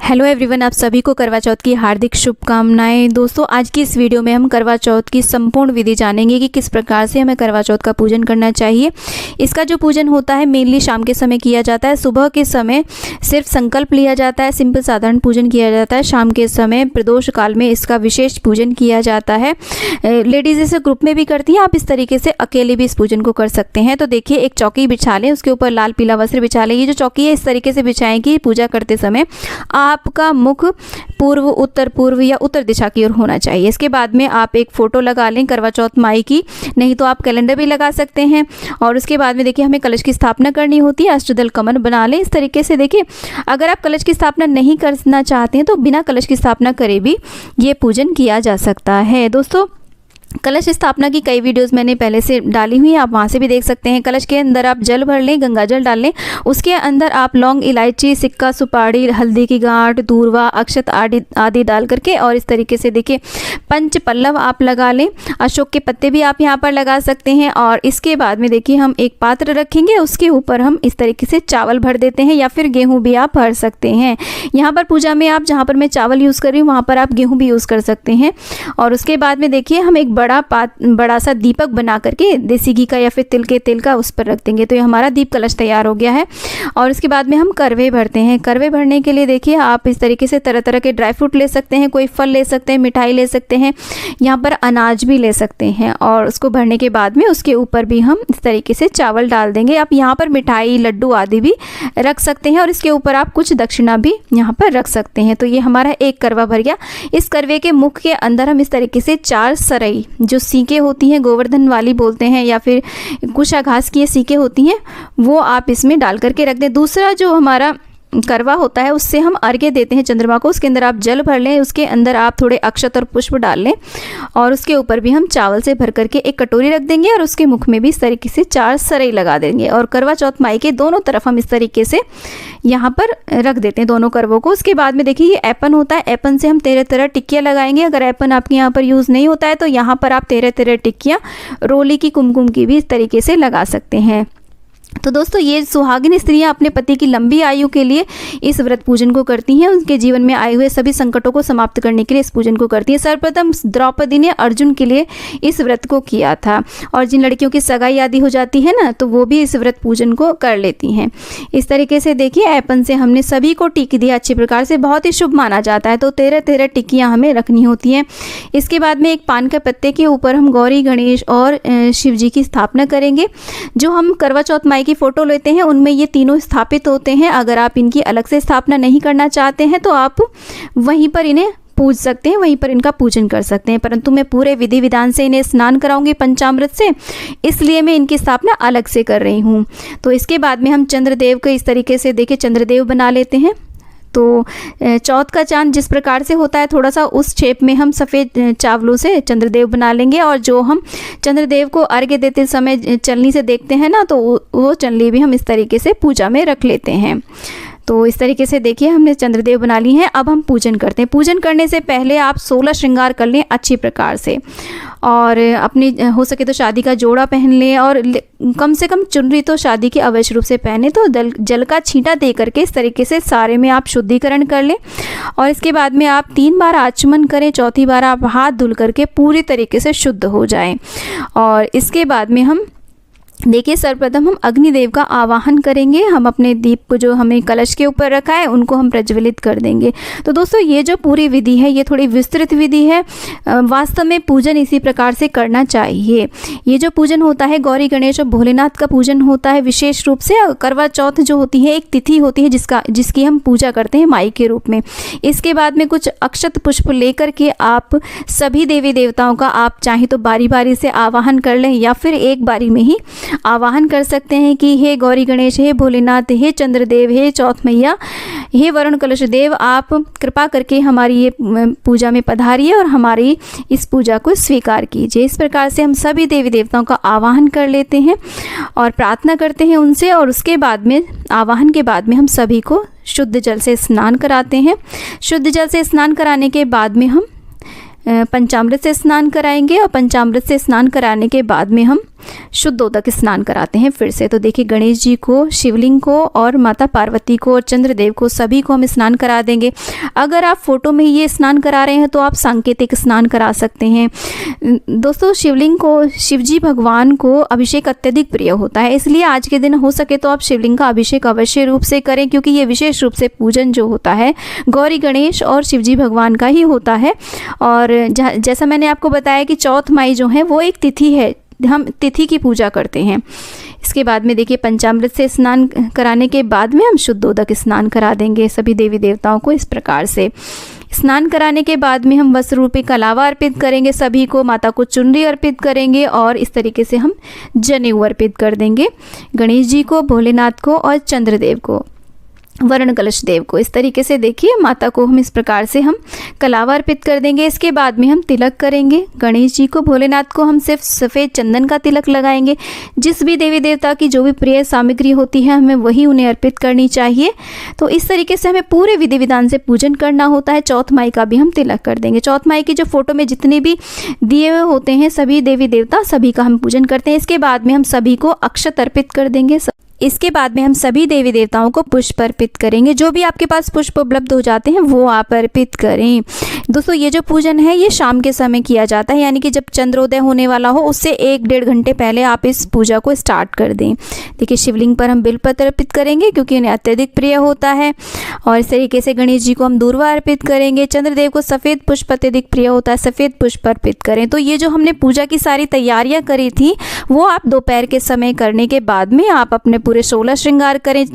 Hello everyone, आप सभी को करवा चौथ की हार्दिक शुभकामनाएं। दोस्तों, आज की इस वीडियो में हम करवा चौथ की संपूर्ण विधि जानेंगे कि किस प्रकार से हमें करवा चौथ का पूजन करना चाहिए। इसका जो पूजन होता है मेनली शाम के समय किया जाता है। सुबह के समय सिर्फ संकल्प लिया जाता है, सिंपल साधारण पूजन किया जाता है। शाम के समय प्रदोष काल में इसका विशेष पूजन किया जाता है। लेडीज़ इसे ग्रुप में भी करती हैं, आप इस तरीके से अकेले भी इस पूजन को कर सकते हैं। तो देखिए, एक चौकी बिछा लें, उसके ऊपर लाल पीला वस्त्र बिछा लें। ये जो चौकी है इस तरीके से बिछाएं कि पूजा करते समय आपका मुख पूर्व, उत्तर पूर्व या उत्तर दिशा की ओर होना चाहिए। इसके बाद में आप एक फ़ोटो लगा लें करवा चौथ माई की, नहीं तो आप कैलेंडर भी लगा सकते हैं। और उसके बाद में देखिए, हमें कलश की स्थापना करनी होती है। अष्टदल कमल बना लें इस तरीके से। देखिए, अगर आप कलश की स्थापना नहीं करना चाहते हैं तो बिना कलश की स्थापना करे भी ये पूजन किया जा सकता है। दोस्तों, कलश स्थापना की कई वीडियोस मैंने पहले से डाली हुई हैं, आप वहाँ से भी देख सकते हैं। कलश के अंदर आप जल भर लें, गंगा जल डाल लें। उसके अंदर आप लौंग, इलायची, सिक्का, सुपारी, हल्दी की गांठ, दूर्वा, अक्षत आदि डाल करके और इस तरीके से देखिए पंच पल्लव आप लगा लें। अशोक के पत्ते भी आप यहाँ पर लगा सकते हैं। और इसके बाद में देखिए, हम एक पात्र रखेंगे, उसके ऊपर हम इस तरीके से चावल भर देते हैं या फिर गेहूँ भी आप भर सकते हैं। यहाँ पर पूजा में आप जहाँ पर मैं चावल यूज़ कर रही हूँ वहाँ पर आप गेहूँ भी यूज़ कर सकते हैं। और उसके बाद में देखिए, हम एक बड़ा सा दीपक बना करके देसी घी का या फिर तिल के तेल का उस पर रख देंगे। तो ये हमारा दीप कलश तैयार हो गया है। और उसके बाद में हम करवे भरते हैं। करवे भरने के लिए देखिए, आप इस तरीके से तरह तरह के ड्राई फ्रूट ले सकते हैं, कोई फल ले सकते हैं, मिठाई ले सकते हैं, यहाँ पर अनाज भी ले सकते हैं। और उसको भरने के बाद में उसके ऊपर भी हम इस तरीके से चावल डाल देंगे। आप यहाँ पर मिठाई, लड्डू आदि भी रख सकते हैं और इसके ऊपर आप कुछ दक्षिणा भी यहाँ पर रख सकते हैं। तो ये हमारा एक करवा भर गया। इस करवे के मुख के अंदर हम इस तरीके से 4 सरई जो सीकें होती हैं, गोवर्धन वाली बोलते हैं, या फिर कुशा घास की ये सीकें होती हैं, वो आप इसमें डाल करके रख दें। दूसरा जो हमारा करवा होता है उससे हम अर्घ्य देते हैं चंद्रमा को। उसके अंदर आप जल भर लें, उसके अंदर आप थोड़े अक्षत और पुष्प डाल लें और उसके ऊपर भी हम चावल से भर करके एक कटोरी रख देंगे और उसके मुख में भी इस तरीके से 4 सरई लगा देंगे। और करवा चौथ माई के दोनों तरफ हम इस तरीके से यहाँ पर रख देते हैं दोनों करवों को। उसके बाद में देखिए, ये ऐपन होता है, ऐपन से हम 13 टिक्कियाँ लगाएंगे। अगर ऐपन आपके यहाँ पर यूज़ नहीं होता है तो यहाँ पर आप 13 टिक्कियाँ रोली की, कुमकुम की भी इस तरीके से लगा सकते हैं। तो दोस्तों, ये सुहागिन स्त्रियां अपने पति की लंबी आयु के लिए इस व्रत पूजन को करती हैं। उनके जीवन में आए हुए सभी संकटों को समाप्त करने के लिए इस पूजन को करती हैं। सर्वप्रथम द्रौपदी ने अर्जुन के लिए इस व्रत को किया था। और जिन लड़कियों की सगाई आदि हो जाती है ना, तो वो भी इस व्रत पूजन को कर लेती हैं। इस तरीके से देखिए, ऐपन से हमने सभी को टिक्की दिया अच्छी प्रकार से, बहुत ही शुभ माना जाता है। तो 13 टिक्कियाँ हमें रखनी होती हैं। इसके बाद में एक पान के पत्ते के ऊपर हम गौरी, गणेश और शिव जी की स्थापना करेंगे। जो हम करवा चौथ माई की फ़ोटो लेते हैं उनमें ये तीनों स्थापित होते हैं। अगर आप इनकी अलग से स्थापना नहीं करना चाहते हैं तो आप वहीं पर इन्हें पूज सकते हैं, वहीं पर इनका पूजन कर सकते हैं। परंतु मैं पूरे विधि विधान से इन्हें स्नान कराऊंगी पंचामृत से, इसलिए मैं इनकी स्थापना अलग से कर रही हूँ। तो इसके बाद में हम चंद्रदेव को इस तरीके से देखिए चंद्रदेव बना लेते हैं। तो चौथ का चांद जिस प्रकार से होता है, थोड़ा सा उस शेप में हम सफ़ेद चावलों से चंद्रदेव बना लेंगे। और जो हम चंद्रदेव को अर्घ्य देते समय चलनी से देखते हैं ना, तो वो चलनी भी हम इस तरीके से पूजा में रख लेते हैं। तो इस तरीके से देखिए, हमने चंद्रदेव बना ली हैं। अब हम पूजन करते हैं। पूजन करने से पहले आप 16 श्रृंगार कर लें अच्छी प्रकार से, और अपनी हो सके तो शादी का जोड़ा पहन लें, और कम से कम चुनरी तो शादी के अवश्य रूप से पहने। तो जल का छींटा दे करके इस तरीके से सारे में आप शुद्धिकरण कर लें। और इसके बाद में आप 3 बार आचमन करें, चौथी बार आप हाथ धुल करके पूरी तरीके से शुद्ध हो जाएं। और इसके बाद में हम देखिए, सर्वप्रथम हम अग्निदेव का आवाहन करेंगे। हम अपने दीप को जो हमें कलश के ऊपर रखा है उनको हम प्रज्वलित कर देंगे। तो दोस्तों, ये जो पूरी विधि है ये थोड़ी विस्तृत विधि है। वास्तव में पूजन इसी प्रकार से करना चाहिए। ये जो पूजन होता है गौरी, गणेश और भोलेनाथ का पूजन होता है विशेष रूप से। करवा चौथ जो होती है एक तिथि होती है जिसकी हम पूजा करते हैं माई के रूप में। इसके बाद में कुछ अक्षत पुष्प लेकर के आप सभी देवी देवताओं का आप चाहे तो बारी बारी से आवाहन कर लें या फिर एक बारी में ही आवाहन कर सकते हैं कि हे गौरी, गणेश, हे भोलेनाथ, हे चंद्रदेव, हे चौथ मैया, हे वरुण कलश देव, आप कृपा करके हमारी ये पूजा में पधारिए और हमारी इस पूजा को स्वीकार कीजिए। इस प्रकार से हम सभी देवी देवताओं का आवाहन कर लेते हैं और प्रार्थना करते हैं उनसे। और उसके बाद में आवाहन के बाद में हम सभी को शुद्ध जल से स्नान कराते हैं। शुद्ध जल से स्नान कराने के बाद में हम पंचामृत से स्नान कराएंगे। और पंचामृत से स्नान कराने के बाद में हम शुद्धोदक स्नान कराते हैं फिर से। तो देखिए गणेश जी को, शिवलिंग को और माता पार्वती को और चंद्रदेव को, सभी को हम स्नान करा देंगे। अगर आप फोटो में ये स्नान करा रहे हैं तो आप सांकेतिक स्नान करा सकते हैं। दोस्तों शिवलिंग को, शिवजी भगवान को अभिषेक अत्यधिक प्रिय होता है, इसलिए आज के दिन हो सके तो आप शिवलिंग का अभिषेक अवश्य रूप से करें, क्योंकि ये विशेष रूप से पूजन जो होता है गौरी गणेश और शिवजी भगवान का ही होता है। और जैसा मैंने आपको बताया कि चौथ माई जो है वो एक तिथि है, हम तिथि की पूजा करते हैं। इसके बाद में देखिए पंचामृत से स्नान कराने के बाद में हम शुद्धोदक स्नान करा देंगे सभी देवी देवताओं को। इस प्रकार से स्नान कराने के बाद में हम वस्त्र रूपी कलावा अर्पित करेंगे सभी को, माता को चुनरी अर्पित करेंगे और इस तरीके से हम जनेऊ अर्पित कर देंगे गणेश जी को, भोलेनाथ को और चंद्रदेव को, वर्ण कलश देव को। इस तरीके से देखिए माता को हम इस प्रकार से हम कलावा अर्पित कर देंगे। इसके बाद में हम तिलक करेंगे गणेश जी को, भोलेनाथ को हम सिर्फ सफ़ेद चंदन का तिलक लगाएंगे। जिस भी देवी देवता की जो भी प्रिय सामग्री होती है हमें वही उन्हें अर्पित करनी चाहिए। तो इस तरीके से हमें पूरे विधि विधान से पूजन करना होता है। चौथ माई का भी हम तिलक कर देंगे। चौथ माई की जो फोटो में जितने भी दिए हुए होते हैं सभी देवी देवता, सभी का हम पूजन करते हैं। इसके बाद में हम सभी को अक्षत अर्पित कर देंगे। इसके बाद में हम सभी देवी देवताओं को पुष्प अर्पित करेंगे। जो भी आपके पास पुष्प उपलब्ध हो जाते हैं वो आप अर्पित करें। दोस्तों ये जो पूजन है ये शाम के समय किया जाता है, यानी कि जब चंद्रोदय होने वाला हो उससे 1-1.5 घंटे पहले आप इस पूजा को स्टार्ट कर दें। देखिए शिवलिंग पर हम बिलपत्र अर्पित करेंगे क्योंकि उन्हें अत्यधिक प्रिय होता है। और इस तरीके से गणेश जी को हम दूर्वा अर्पित करेंगे। चंद्रदेव को सफ़ेद पुष्प अत्यधिक प्रिय होता है, सफ़ेद पुष्प अर्पित करें। तो ये जो हमने पूजा की सारी तैयारियाँ करी थी वो आप दोपहर के समय करने के बाद में आप अपने पूरे 16 श्रृंगार करें।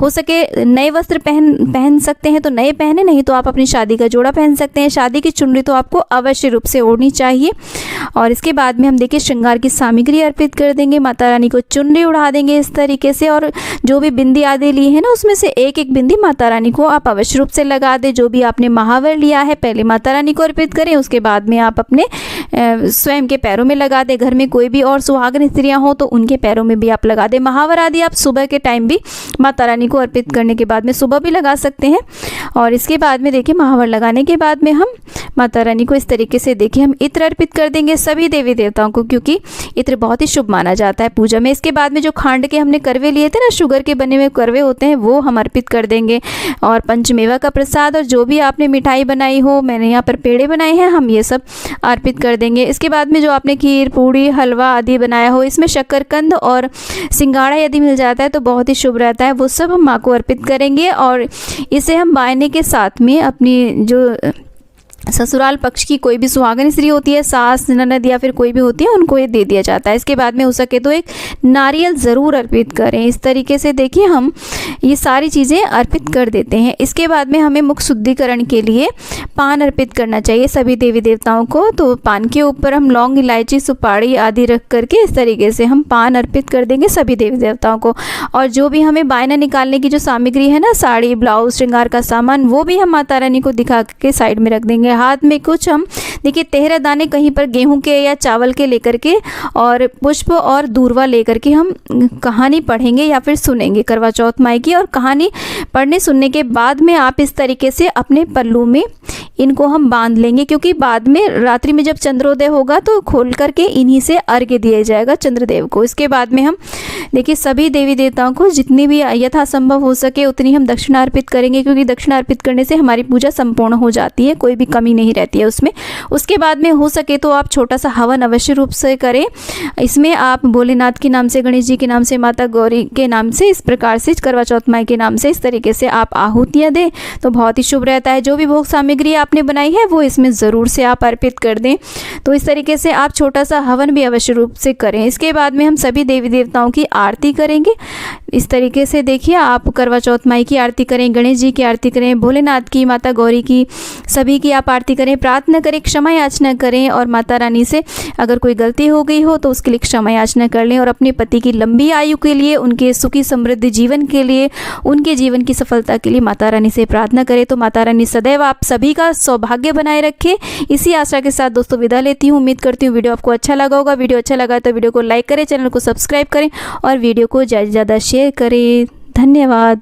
हो सके नए वस्त्र पहन सकते हैं तो नए पहने, नहीं तो आप अपनी शादी का जोड़ा पहन सकते हैं। शादी की चुनरी तो आपको अवश्य रूप से ओढ़नी चाहिए। और इसके बाद में हम देखिए श्रृंगार की सामग्री अर्पित कर देंगे। माता रानी को चुनरी उड़ा देंगे इस तरीके से। और जो भी बिंदी आदि ली है ना उसमें से एक बिंदी माता रानी को आप अवश्य रूप से लगा दें। जो भी आपने महावर लिया है पहले माता रानी को अर्पित करें, उसके बाद में आप अपने स्वयं के पैरों में लगा दें। घर में कोई भी और सुहागन स्त्रियां हो तो उनके पैरों में भी आप लगा दें। महावर आदि आप सुबह के टाइम भी माता रानी को अर्पित करने के बाद में सुबह भी लगा सकते हैं। और इसके बाद में देखिए महावर लगाने के बाद में हम माता रानी को इस तरीके से देखिए हम इत्र अर्पित कर देंगे सभी देवी देवताओं को, क्योंकि इत्र बहुत ही शुभ माना जाता है पूजा में। इसके बाद में जो खांड के हमने करवे लिए थे ना, शुगर के बने हुए करवे होते हैं, वो हम अर्पित कर देंगे। और पंचमेवा का प्रसाद और जो भी आपने मिठाई बनाई हो, मैंने यहाँ पर पेड़े बनाए हैं, हम ये सब अर्पित कर देंगे। इसके बाद में जो आपने खीर, पूड़ी, हलवा आदि बनाया हो, इसमें शक्करकंद और सिंगाड़ा यदि मिल जाता है तो बहुत ही शुभ रहता है, वो सब हम माँ को अर्पित करेंगे। और इसे हम बायने के साथ में अपनी जो ससुराल पक्ष की कोई भी सुहागन स्त्री होती है, सास, ननद या फिर कोई भी होती है, उनको ये दे दिया जाता है। इसके बाद में हो सके तो एक नारियल ज़रूर अर्पित करें। इस तरीके से देखिए हम ये सारी चीज़ें अर्पित कर देते हैं। इसके बाद में हमें मुख शुद्धिकरण के लिए पान अर्पित करना चाहिए सभी देवी देवताओं को। तो पान के ऊपर हम लौंग, इलायची, सुपारी आदि रख करके इस तरीके से हम पान अर्पित कर देंगे सभी देवी देवताओं को। और जो भी हमें बायना निकालने की जो सामग्री है ना, साड़ी, ब्लाउज, श्रृंगार का सामान, वो भी हम माता रानी को दिखा के साइड में रख देंगे। हाथ में कुछ हम देखिए 13 दाने कहीं पर गेहूं के या चावल के लेकर के और पुष्प और दूर्वा लेकर के हम कहानी पढ़ेंगे या फिर सुनेंगे करवा चौथ माई की। और कहानी पढ़ने सुनने के बाद में आप इस तरीके से अपने पल्लू में इनको हम बांध लेंगे, क्योंकि बाद में रात्रि में जब चंद्रोदय होगा तो खोल करके इन्हीं से अर्घ्य दिया जाएगा चंद्रदेव को। इसके बाद में हम देखिए सभी देवी देवताओं को जितनी भी यथासंभव हो सके उतनी हम दक्षिणा अर्पित करेंगे, क्योंकि दक्षिणा अर्पित करने से हमारी पूजा संपूर्ण हो जाती है, कोई भी कमी नहीं रहती है उसमें। उसके बाद में हो सके तो आप छोटा सा हवन अवश्य रूप से करें। इसमें आप भोलेनाथ के नाम से, गणेश जी के नाम से, माता गौरी के नाम से, इस प्रकार से करवा चौथ माई के नाम से इस तरीके से आप आहुतियाँ दें तो बहुत ही शुभ रहता है। जो भी भोग सामग्री आपने बनाई है वो इसमें ज़रूर से आप अर्पित कर दें। तो इस तरीके से आप छोटा सा हवन भी अवश्य रूप से करें। इसके बाद में हम सभी देवी देवताओं की आरती करेंगे। इस तरीके से देखिए आप करवा चौथ माई की आरती करें, गणेश जी की आरती करें, भोलेनाथ की, माता गौरी की, सभी की आप आरती करें, प्रार्थना करें, क्षमा याचना करें। और माता रानी से अगर कोई गलती हो गई हो तो उसके लिए क्षमा याचना कर लें। और अपने पति की लंबी आयु के लिए, उनके सुखी समृद्ध जीवन के लिए, उनके जीवन की सफलता के लिए माता रानी से प्रार्थना करें। तो माता रानी सदैव आप सभी का सौभाग्य बनाए रखे। इसी आशा के साथ दोस्तों विदा लेती हूँ। उम्मीद करती हूँ वीडियो आपको अच्छा लगा होगा। वीडियो अच्छा लगा तो वीडियो को लाइक करें, चैनल को सब्सक्राइब करें और वीडियो को ज़्यादा से ज़्यादा शेयर करें। धन्यवाद।